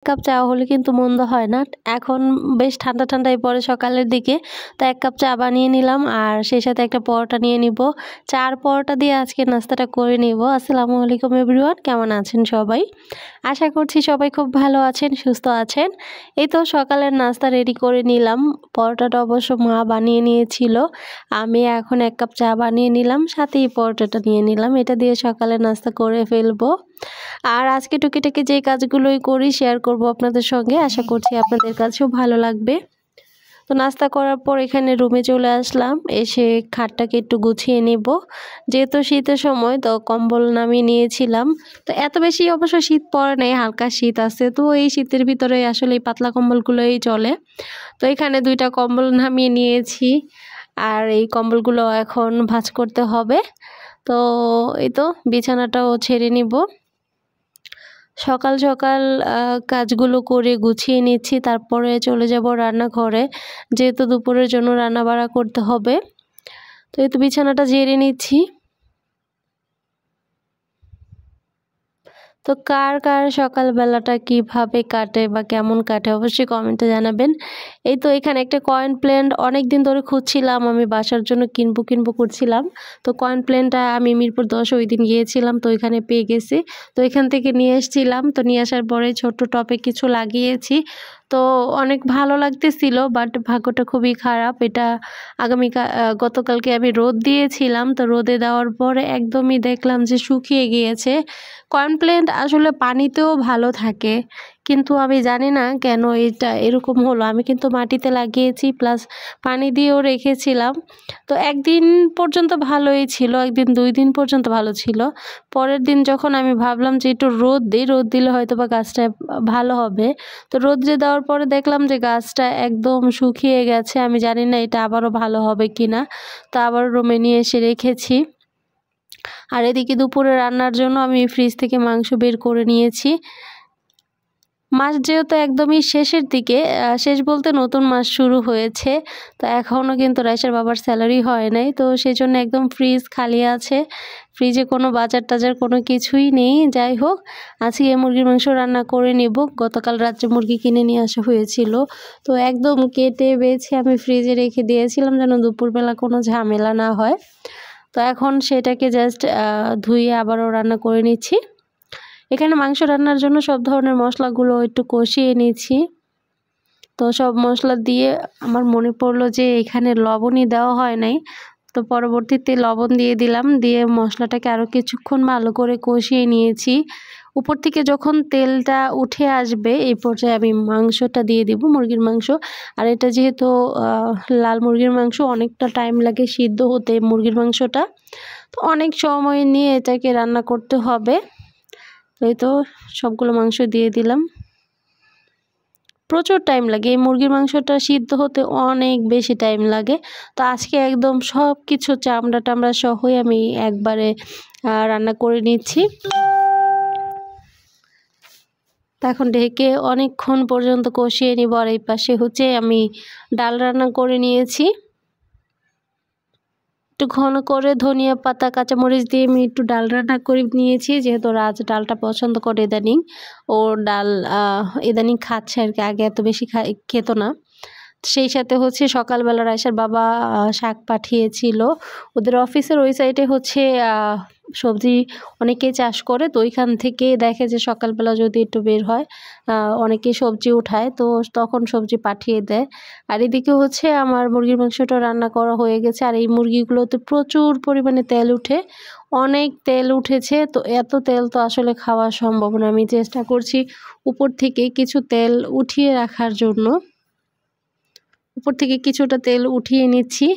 Cup চা হলে কিন্তু মন্দ হয় না। এখন বেশ ঠান্ডা ঠান্ডাই পড়ে সকালের দিকে, তো 1 কাপ চা বানিয়ে নিলাম আর সেই সাথে একটা পরোটা নিয়ে নিব। চা আর পরোটা দিয়ে আজকে নাস্তাটা করে নিব। আসসালামু আলাইকুম এভরিওয়ান, কেমন আছেন সবাই? আশা করছি সবাই খুব ভালো আছেন, সুস্থ আছেন। এই তো সকালের নাস্তা রেডি করে নিলাম। পরোটাটা অবশ্য মা বানিয়ে নিয়েছিল। আমি এখন 1 কাপ চা বানিয়ে নিলাম, সাথেই পরোটাটা নিয়ে নিলাম। এটা দিয়ে সকালের নাস্তা করে ফেলবো। আর আজকে টুকিটাকি যে কাজগুলোই করি শেয়ার করব আপনাদের সঙ্গে। আশা করছি আপনাদের কাছেও ভালো লাগবে। তো নাস্তা করার পর এখানে রুমে চলে আসলাম, এসে খাটটাকে একটু গুছিয়ে নেব। যেহেতু শীতের সময় তো কম্বল নামিয়ে নিয়েছিলাম। তো এত বেশি অবশ্য শীত পড়ে নাই, হালকা শীত আছে। তো এই শীতের ভিতরে আসলে এই পাতলা কম্বলগুলোই চলে। তো এখানে 2টা কম্বল নামিয়ে নিয়েছি আর এই কম্বলগুলো এখন ভাঁজ করতে হবে। তো এই তো বিছানাটাও ছেড়ে নিব। সকাল সকাল কাজগুলো করে গুছিয়ে নিচ্ছি, তারপরে চলে যাব রান্নাঘরে, যেহেতু দুপুরের জন্য রান্না বাড়া করতে হবে। তো এই তো বিছানাটা ঝেড়ে নিচ্ছি। তো কার কার সকালবেলাটা কিভাবে কাটে বা কেমন কাটে অবশ্যই কমেন্টে জানাবেন। এই তো এখানে একটা কয়েন প্ল্যান্ট অনেক দিন ধরে খুঁজছিলাম, আমি বাসার জন্য কিনবো করছিলাম। তো কয়েন প্ল্যান্টটা আমি মিরপুর 10 ওই দিন গিয়েছিলাম, তো এখানে পেয়ে গেছি। তো এখান থেকে নিয়ে এসেছিলাম, তো নিয়ে আসার পরে ছোট্ট টবে কিছু লাগিয়েছি। তো অনেক ভালো লাগতেছিল, বাট ভাগ্যটা খুবই খারাপ। এটা গতকালকে আমি রোদ দিয়েছিলাম, তো রোদে দেওয়ার পরে একদমই দেখলাম যে শুকিয়ে গিয়েছে। কয়েন প্ল্যান্ট আসলে পানিতেও ভালো থাকে, কিন্তু আমি জানি না কেন এটা এরকম হলো। আমি কিন্তু মাটিতে লাগিয়েছি প্লাস পানি দিয়েও রেখেছিলাম। তো একদিন পর্যন্ত ভালোই ছিল, একদিন 2 দিন পর্যন্ত ভালো ছিল। পরের দিন যখন আমি ভাবলাম যে একটু রোদ দিই, রোদ দিলে হয়তো বা গাছটা ভালো হবে। তো রোদ্রে দেওয়ার পরে দেখলাম যে গাছটা একদম শুকিয়ে গেছে। আমি জানি না এটা আবারও ভালো হবে কিনা। তো আবার রুমে নিয়ে এসে রেখেছি। আর এদিকে দুপুরে রান্নার জন্য আমি ফ্রিজ থেকে মাংস বের করে নিয়েছি। মাস যেহেতু একদমই শেষের দিকে, শেষ বলতে নতুন মাস শুরু হয়েছে, তো এখনও কিন্তু রাইসার বাবার স্যালারি হয় নাই। তো সেই জন্য একদম ফ্রিজ খালি আছে, ফ্রিজে কোনো বাজার টাজার কোনো কিছুই নেই। যাই হোক, আজকে মুরগির মাংস রান্না করে নেব। গতকাল রাত্রে মুরগি কিনে নিয়ে আসা হয়েছিল, তো একদম কেটে বেছে আমি ফ্রিজে রেখে দিয়েছিলাম যেন দুপুরবেলা কোনো ঝামেলা না হয়। তো এখন সেটাকে জাস্ট ধুয়ে আবারও রান্না করে নিচ্ছি। এখানে মাংস রান্নার জন্য সব ধরনের মশলাগুলো একটু কষিয়ে নিয়েছি। তো সব মশলা দিয়ে আমার মনে পড়লো যে এখানে লবণই দেওয়া হয় নাই, তো পরবর্তীতে লবণ দিয়ে দিলাম, দিয়ে মশলাটাকে আরও কিছুক্ষণ ভালো করে কষিয়ে নিয়েছি। উপর থেকে যখন তেলটা উঠে আসবে এই পর্যায়ে আমি মাংসটা দিয়ে দিব, মুরগির মাংস। আর এটা যেহেতু লাল মুরগির মাংস, অনেকটা টাইম লাগে সিদ্ধ হতে মুরগির মাংসটা, তো অনেক সময় নিয়ে এটাকে রান্না করতে হবে। এই তো সবগুলো মাংস দিয়ে দিলাম। প্রচুর টাইম লাগে এই মুরগির মাংসটা সিদ্ধ হতে, অনেক বেশি টাইম লাগে। তো আজকে একদম সব কিছু চামড়া টামড়া সহই আমি একবারে রান্না করে নিচ্ছি। তো এখন ঢেকে অনেকক্ষণ পর্যন্ত কষিয়ে নিব। আর এই পাশে হচ্ছে আমি ডাল রান্না করে নিয়েছি। একটু ঘন করে ধনিয়া পাতা কাঁচামরিচ দিয়ে আমি একটু ডাল রান্না করে নিয়েছি, যেহেতু রাজ ডালটা পছন্দ করে ইদানিং। ও ডাল ইদানিং খাচ্ছে আর কি, আগে এত বেশি খেত না। সেই সাথে হচ্ছে সকালবেলা রাইসার বাবা শাক পাঠিয়েছিল। ওদের অফিসের ওই সাইডে হচ্ছে সবজি অনেকেই চাষ করে, তো ওইখান থেকে দেখে যে সকালবেলা যদি একটু বের হয় অনেকেই সবজি উঠায়, তো তখন সবজি পাঠিয়ে দেয়। আর এদিকে হচ্ছে আমার মুরগির মাংসটা রান্না করা হয়ে গেছে। আর এই মুরগিগুলোতে প্রচুর পরিমাণে তেল উঠে, অনেক তেল উঠেছে। তো এত তেল তো আসলে খাওয়া সম্ভব না। আমি চেষ্টা করছি উপর থেকে কিছু তেল উঠিয়ে রাখার জন্য, উপর থেকে কিছুটা তেল উঠিয়ে নিচ্ছি।